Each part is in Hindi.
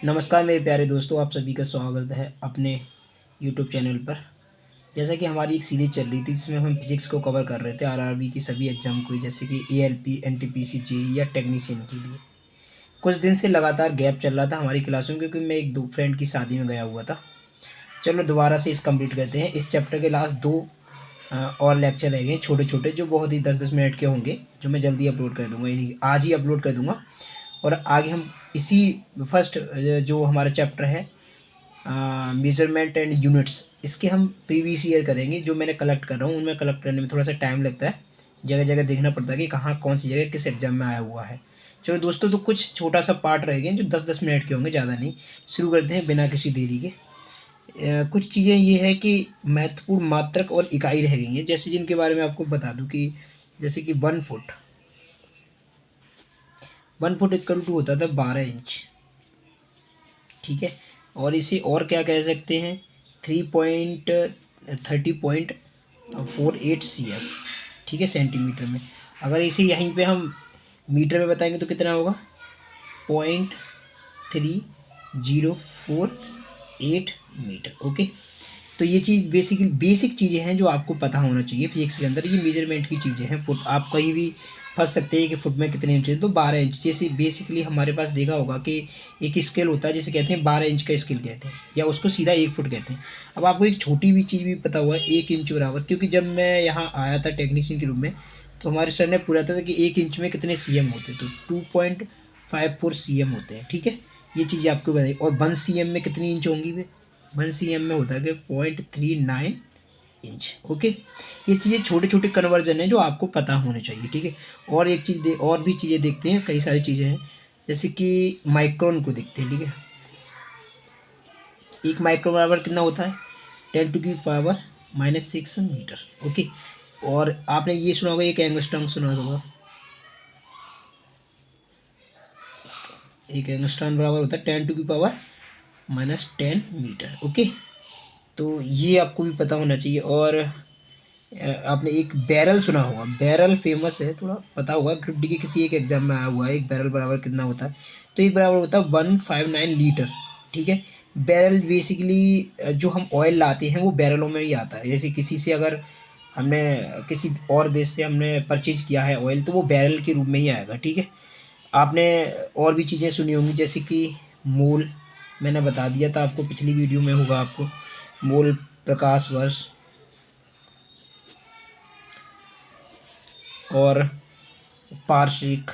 नमस्कार मेरे प्यारे दोस्तों, आप सभी का स्वागत है अपने यूट्यूब चैनल पर। जैसा कि हमारी एक सीरीज़ चल रही थी जिसमें हम फिज़िक्स को कवर कर रहे थे आरआरबी की सभी एग्ज़ाम को, जैसे कि एएलपी, एनटीपीसी, जेईई या टेक्नीशियन के लिए। कुछ दिन से लगातार गैप चल रहा था हमारी क्लासों में, क्योंकि मैं एक दो फ्रेंड की शादी में गया हुआ था। चलो दोबारा से इस कंप्लीट करते हैं। इस चैप्टर के लास्ट दो और लेक्चर रह गए छोटे छोटे, जो बहुत ही 10-10 मिनट के होंगे, जो मैं जल्दी अपलोड कर दूंगा, यानी आज ही अपलोड कर दूंगा। और आगे हम इसी फर्स्ट जो हमारा चैप्टर है मेजरमेंट एंड यूनिट्स, इसके हम प्रीवियस ईयर करेंगे। जो मैंने कलेक्ट कर रहा हूँ उनमें कलेक्ट करने में थोड़ा सा टाइम लगता है, जगह जगह देखना पड़ता है कि कहाँ कौन सी जगह किस एग्जाम में आया हुआ है। चलो दोस्तों, तो कुछ छोटा सा पार्ट रह गए जो 10-10 मिनट के होंगे, ज़्यादा नहीं। शुरू करते हैं बिना किसी देरी के। कुछ चीज़ें ये है कि महत्वपूर्ण मात्रक और इकाई रह गई हैं, जैसे जिनके बारे में आपको बता दूं कि जैसे कि 1 फुट, 1 फुट इक्वल टू होता था 12 इंच। ठीक है। और इसे और क्या कह सकते हैं, 30.48 cm, ठीक है, सेंटीमीटर में। अगर इसे यहीं पे हम मीटर में बताएंगे तो कितना होगा, 0.3048 मीटर। ओके। तो ये चीज़ बेसिक चीज़ें हैं जो आपको पता होना चाहिए फिजिक्स के अंदर। ये मेजरमेंट की चीज़ें हैं। फुट आप कहीं भी फंस सकते हैं कि फुट में कितने इंच है, तो 12 इंच। जैसे बेसिकली हमारे पास देखा होगा कि एक स्केल होता है जिसे कहते हैं 12 इंच का स्केल कहते हैं, या उसको सीधा 1 फुट कहते हैं। अब आपको एक छोटी भी चीज़ भी पता हुआ है, 1 इंच बराबर, क्योंकि जब मैं यहाँ आया था टेक्नीशियन के रूप में, तो हमारे सर ने पूछा था कि 1 इंच में कितने सीएम होते, तो 2.54 सीएम होते हैं। ठीक है, ये चीज़ आपको बताइए। और 1 सीएम में कितनी इंच होंगी वे, 1 सीएम में होता है कि 0.39 इंच। ओके। ये चीज़ें छोटे छोटे कन्वर्जन हैं जो आपको पता होने चाहिए। ठीक है। और एक चीज़ और भी चीज़ें देखते हैं, कई सारी चीज़ें हैं, जैसे कि माइक्रोन को देखते हैं। ठीक है। एक माइक्रोन बराबर कितना होता है, 10⁻⁻�6 मीटर। ओके। और आपने ये सुना होगा, एक एंगस्ट्रॉम सुना होगा। एक एंगस्ट्रॉम बराबर होता है 10⁻⁻10 मीटर। ओके। तो ये आपको भी पता होना चाहिए। और आपने एक बैरल सुना होगा, बैरल फेमस है, थोड़ा पता होगा, ग्रुप डी के किसी एक एग्जाम में आया हुआ है। एक बैरल बराबर कितना होता है, तो एक बराबर होता है 159 लीटर। ठीक है। बैरल बेसिकली जो हम ऑयल लाते हैं वो बैरलों में ही आता है। जैसे किसी से अगर हमने किसी और देश से हमने परचेज किया है ऑयल, तो वो बैरल के रूप में ही आएगा। ठीक है। आपने और भी चीज़ें सुनी होंगी, जैसे कि मोल, मैंने बता दिया था आपको पिछली वीडियो में, होगा आपको मोल, प्रकाश वर्ष, और पार्शिक।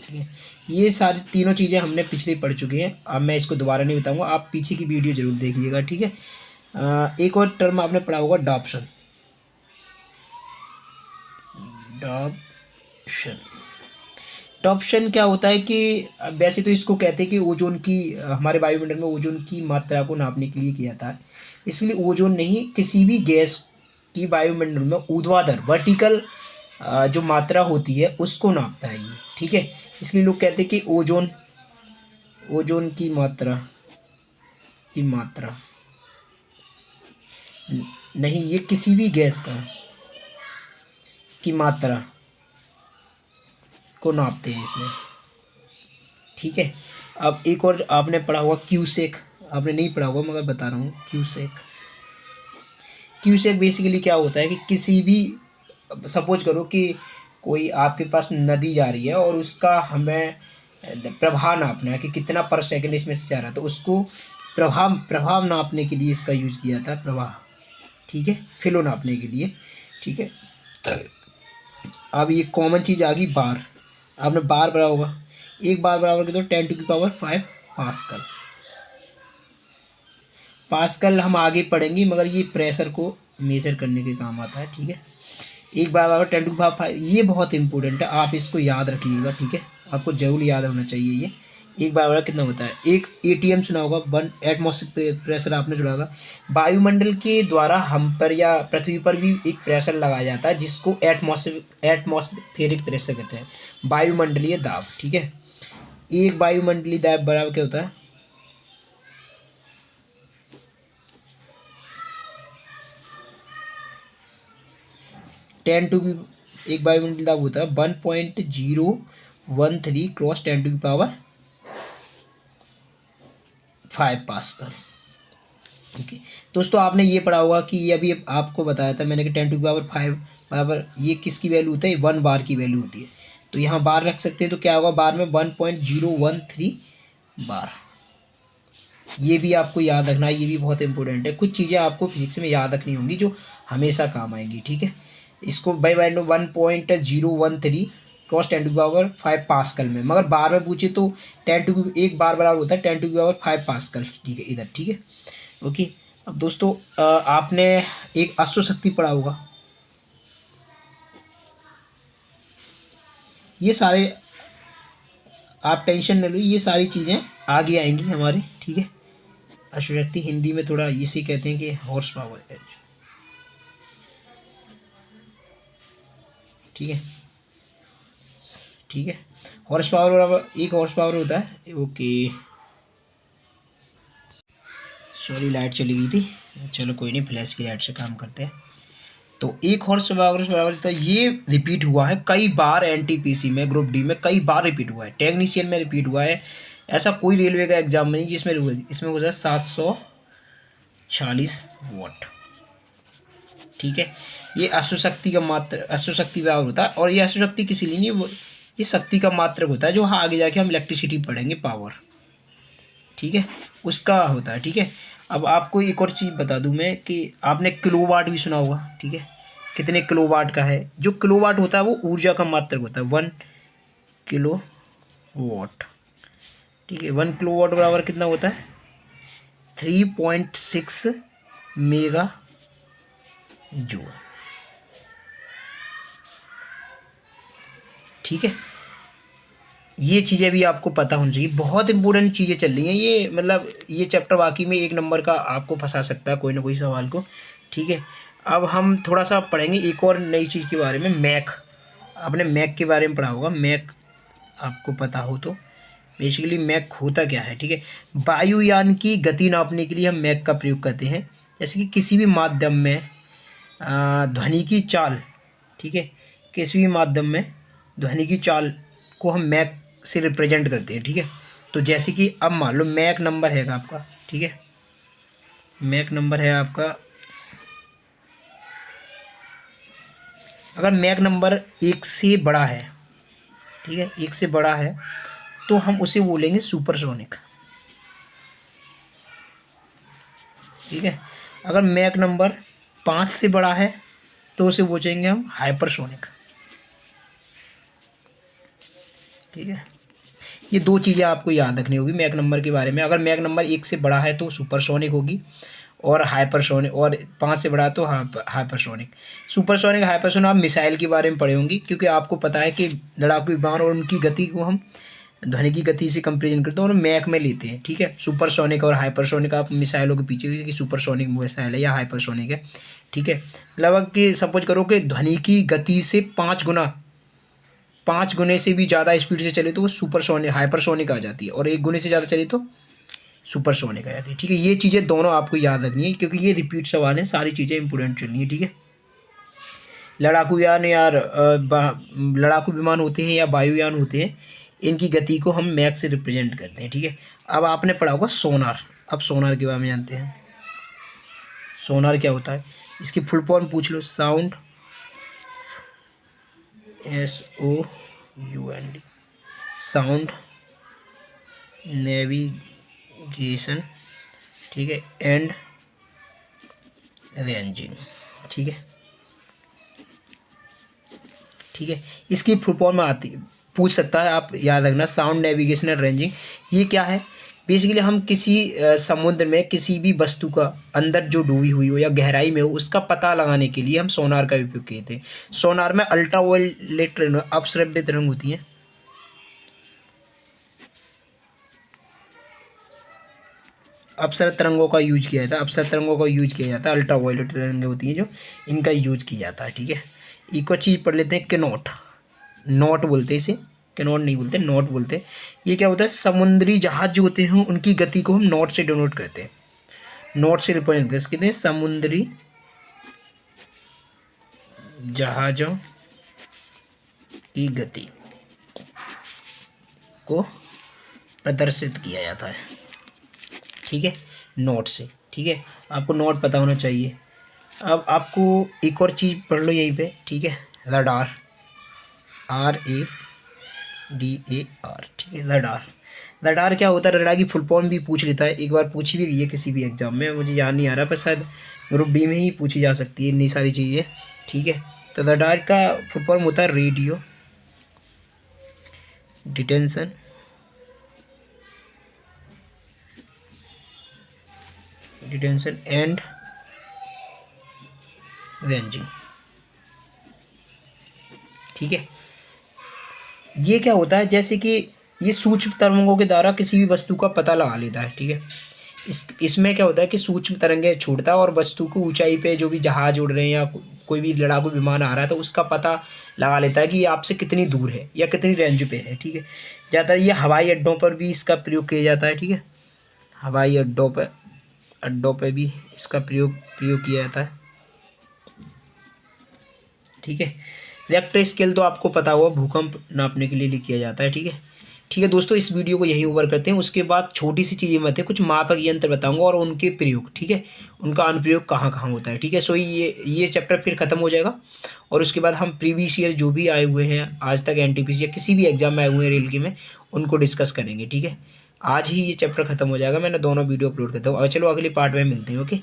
ठीक है। ये सारी तीनों चीज़ें हमने पिछले पढ़ चुके हैं, अब मैं इसको दोबारा नहीं बताऊंगा, आप पीछे की वीडियो जरूर देखिएगा। ठीक है। एक और टर्म आपने पढ़ा होगा, डॉप्शन। डॉप्शन, टॉप्शन क्या होता है कि वैसे तो इसको कहते हैं कि ओजोन की, हमारे वायुमंडल में ओजोन की मात्रा को नापने के लिए किया था। इसलिए ओजोन नहीं, किसी भी गैस की वायुमंडल में ऊर्ध्वाधर वर्टिकल जो मात्रा होती है उसको नापता है ये। ठीक है। इसलिए लोग कहते हैं कि ओजोन, ओजोन की मात्रा नहीं, ये किसी भी गैस का की मात्रा को नापते हैं इसमें। ठीक है। अब एक और आपने पढ़ा होगा क्यूसेक, आपने नहीं पढ़ा होगा मगर बता रहा हूँ, क्यूसेक। क्यूसेक बेसिकली क्या होता है कि किसी भी, सपोज करो कि कोई आपके पास नदी जा रही है और उसका हमें प्रवाह नापना है कि कितना पर सेकंड इसमें से जा रहा है, तो उसको प्रभाव प्रभाव नापने के लिए इसका यूज किया था, प्रवाह। ठीक है, फ्लो नापने के लिए। ठीक है। अब ये कॉमन चीज़ आ गई, बार। आपने बार पढ़ा होगा, एक बार बराबर कितना, 10⁵ पास्कल। पास्कल हम आगे पढ़ेंगे, मगर ये प्रेशर को मेजर करने के काम आता है। ठीक है। एक बार बराबर 10⁵, ये बहुत इंपॉर्टेंट है, आप इसको याद रखिएगा। ठीक है, आपको जरूर याद होना चाहिए ये। एक बार बराबर कितना होता है, एक एटीएम सुना होगा, 1 एटमॉस्फेरिक प्रेशर आपने सुना होगा। वायुमंडल के द्वारा हम पर या पृथ्वी पर भी एक प्रेशर लगाया जाता है जिसको एटमॉस्फेरिक प्रेशर कहते हैं, वायुमंडलीय दाब। ठीक है। एक वायुमंडलीय दाब बराबर क्या होता है, 10 टू भी, एक वायुमंडलीय दाब होता है 1.0 0.013 क्रॉस 10⁵ पास्कल। ओके दोस्तों, आपने ये पढ़ा होगा कि ये अभी आपको बताया था मैंने कि 10⁵ बराबर ये किसकी वैल्यू होता है, 1 बार की वैल्यू होती है। तो यहाँ बार रख सकते हैं, तो क्या होगा बार में 1.013 बार। ये भी आपको याद रखना है, ये भी बहुत इंपॉर्टेंट है। कुछ चीज़ें आपको फिजिक्स में याद रखनी होंगी जो हमेशा काम आएंगी, ठीक है। इसको बाई बाय 1.013 क्रॉस 10⁵ पास्कल में, मगर बार में पूछे तो 1 बार बराबर होता है 10⁵ पास्कल, ठीक है इधर, ठीक है। ओके, अब दोस्तों आपने एक अश्वशक्ति पढ़ा होगा। ये सारे आप टेंशन न लो, ये सारी चीज़ें आगे आएंगी हमारे, ठीक है। अश्वशक्ति हिंदी में थोड़ा इसी कहते हैं कि हॉर्स पावर है, ठीक है, ठीक है। हॉर्स पावर बराबर 1 हॉर्स पावर होता है। ओके, सॉरी लाइट चली गई थी, चलो कोई नहीं, फ्लैश की लाइट से काम करते हैं। तो 1 हॉर्स पावर बराबर होता है, ये रिपीट हुआ है कई बार एनटीपीसी में, ग्रुप डी में कई बार रिपीट हुआ है, टेक्नीशियन में रिपीट हुआ है। ऐसा कोई रेलवे का एग्जाम नहीं जिसमें इसमें हो जाए 740 वॉट, ठीक है। ये अश्वशक्ति का मात्र, अश्वशक्ति बराबर होता है। और ये अश्वशक्ति किसी लिए नहीं, वो ये शक्ति का मात्रक होता है जो हाँ आगे जाके हम इलेक्ट्रिसिटी पढ़ेंगे, पावर, ठीक है, उसका होता है, ठीक है। अब आपको एक और चीज़ बता दूं मैं कि आपने किलोवाट भी सुना होगा, ठीक है, कितने किलोवाट का है। जो किलोवाट होता है वो ऊर्जा का मात्रक होता है, 1 किलोवाट, ठीक है। 1 किलोवाट बराबर कितना होता है, 3.6 मेगा जूल, ठीक है। ये चीज़ें भी आपको पता होनी चाहिए, बहुत इंपॉर्टेंट चीज़ें चल रही हैं ये, मतलब ये चैप्टर वाकई में 1 नंबर का आपको फंसा सकता है कोई ना कोई सवाल को, ठीक है। अब हम थोड़ा सा पढ़ेंगे एक और नई चीज़ के बारे में, मैक। आपने मैक के बारे में पढ़ा होगा, मैक आपको पता हो तो बेसिकली मैक होता क्या है, ठीक है। वायुयान की गति नापने के लिए हम मैक का प्रयोग करते हैं। जैसे कि किसी भी माध्यम में ध्वनि की चाल, ठीक है, किसी भी माध्यम में ध्वनि की चाल को हम मैक से रिप्रेजेंट करते हैं, ठीक है। तो जैसे कि अब मान लो मैक नंबर है आपका, ठीक है, मैक नंबर है आपका, अगर मैक नंबर 1 से बड़ा है, ठीक है, 1 से बड़ा है तो हम उसे बोलेंगे सुपरसोनिक, ठीक है। अगर मैक नंबर 5 से बड़ा है तो उसे बोलेंगे हम हाइपरसोनिक, ठीक है। ये 2 चीज़ें आपको याद रखनी होगी मैक नंबर के बारे में। अगर मैक नंबर 1 से बड़ा है तो सुपरसोनिक होगी, और हाइपरसोनिक, और 5 से बड़ा तो हाइपरसोनिक। सुपरसोनिक, हाइपरसोनिक आप मिसाइल के बारे में पढ़े होंगी, क्योंकि आपको पता है कि लड़ाकू विमान और उनकी गति को हम ध्वनि की गति से कंपेरिजन करते हैं और मैक में लेते हैं, ठीक है। सुपरसोनिक और हाइपरसोनिक आप मिसाइलों के पीछे कि सुपरसोनिक मिसाइल है या हाइपरसोनिक है, ठीक है। लगभग कि सपोज करो कि ध्वनि की गति से 5 गुने से भी ज़्यादा स्पीड से चले तो वो सुपरसोनिक, हाइपरसोनिक आ जाती है, और 1 गुने से ज़्यादा चले तो सुपरसोनिक आ जाती है, ठीक है। ये चीज़ें दोनों आपको याद रखनी है क्योंकि ये रिपीट सवाल है, सारी चीज़ें इंपॉर्टेंट चलनी है, ठीक है। लड़ाकू यान या लड़ाकू विमान होते हैं या वायुयान होते हैं, इनकी गति को हम मैक से रिप्रेजेंट करते हैं, ठीक है। अब आपने पढ़ा होगा सोनार। अब सोनार के बारे में जानते हैं, सोनार क्या होता है, इसकी फुल फॉर्म पूछ लो, साउंड, SOUND, साउंड नेविगेशन, ठीक है, एंड रेंजिंग, ठीक है, ठीक है। इसकी फुल फॉर्म में आती पूछ सकता है, आप याद रखना, साउंड नेविगेशन एंड रेंजिंग। ये क्या है, बेसिकली हम किसी समुद्र में किसी भी वस्तु का अंदर जो डूबी हुई हो या गहराई में हो उसका पता लगाने के लिए हम सोनार का उपयोग किए थे। सोनार में अल्ट्रावायलेट अपश्रव्य तरंग होती हैं, अपसर तरंगों का यूज किया जाता है, अपसर तरंगों का यूज किया जाता है, अल्ट्रावायलेट तरंगें होती हैं जो, इनका यूज किया जाता है, ठीक है। एक और चीज़ पढ़ लेते हैं, कैनोट, नॉट बोलते हैं इसे, कैनोट नहीं बोलते, नॉट बोलते हैं। ये क्या होता है, समुद्री जहाज जो होते हैं उनकी गति को हम नॉट से डिनोट करते हैं, नॉट से रिप्रेजेंट करते हैं, कहते हैं समुद्री जहाजों की गति, को प्रदर्शित किया जाता है, ठीक है, नोट से, ठीक है। आपको नोट पता होना चाहिए। अब आपको एक और चीज़ पढ़ लो यहीं पे, ठीक है, रडार, RADAR, ठीक है, रडार। रडार क्या होता है? रडार की फुल फॉर्म भी पूछ लेता है, एक बार पूछी भी गई है किसी भी एग्जाम में, मुझे याद नहीं आ रहा, पर शायद ग्रुप डी में ही पूछी जा सकती है इतनी सारी चीज़ें, ठीक है। तो रडार का फुल फॉर्म होता है रेडियो डिटेंशन एंड रेंजिंग, ठीक है। ये क्या होता है? जैसे कि ये सूक्ष्म तरंगों के द्वारा किसी भी वस्तु का पता लगा लेता है, ठीक है। इसमें क्या होता है कि सूक्ष्म तरंगें छोड़ता है और वस्तु को ऊंचाई पे जो भी जहाज उड़ रहे हैं या कोई भी लड़ाकू विमान आ रहा है तो उसका पता लगा लेता है कि ये आपसे कितनी दूर है या कितनी रेंज पे है, ठीक है। ज़्यादातर ये हवाई अड्डों पर भी इसका प्रयोग किया जाता है, ठीक है। हवाई अड्डों पर भी इसका प्रयोग किया जाता है, ठीक है। रिएक्टर स्केल तो आपको पता होगा, भूकंप नापने के लिए किया जाता है, ठीक है। ठीक है दोस्तों, इस वीडियो को यहीं ओवर करते हैं। उसके बाद छोटी सी चीज़ें मैं कुछ मापक यंत्र बताऊंगा और उनके प्रयोग, ठीक है, उनका अनुप्रयोग कहाँ कहाँ होता है, ठीक है। सो ये चैप्टर फिर ख़त्म हो जाएगा और उसके बाद हम प्रीवियस ईयर जो भी आए हुए हैं आज तक NTPC या किसी भी एग्जाम में आए हुए हैं रेल के में, उनको डिस्कस करेंगे, ठीक है। आज ही ये चैप्टर ख़त्म हो जाएगा, मैंने दोनों वीडियो अपलोड करता हूँ। और चलो अगले पार्ट में मिलते हैं, ओके।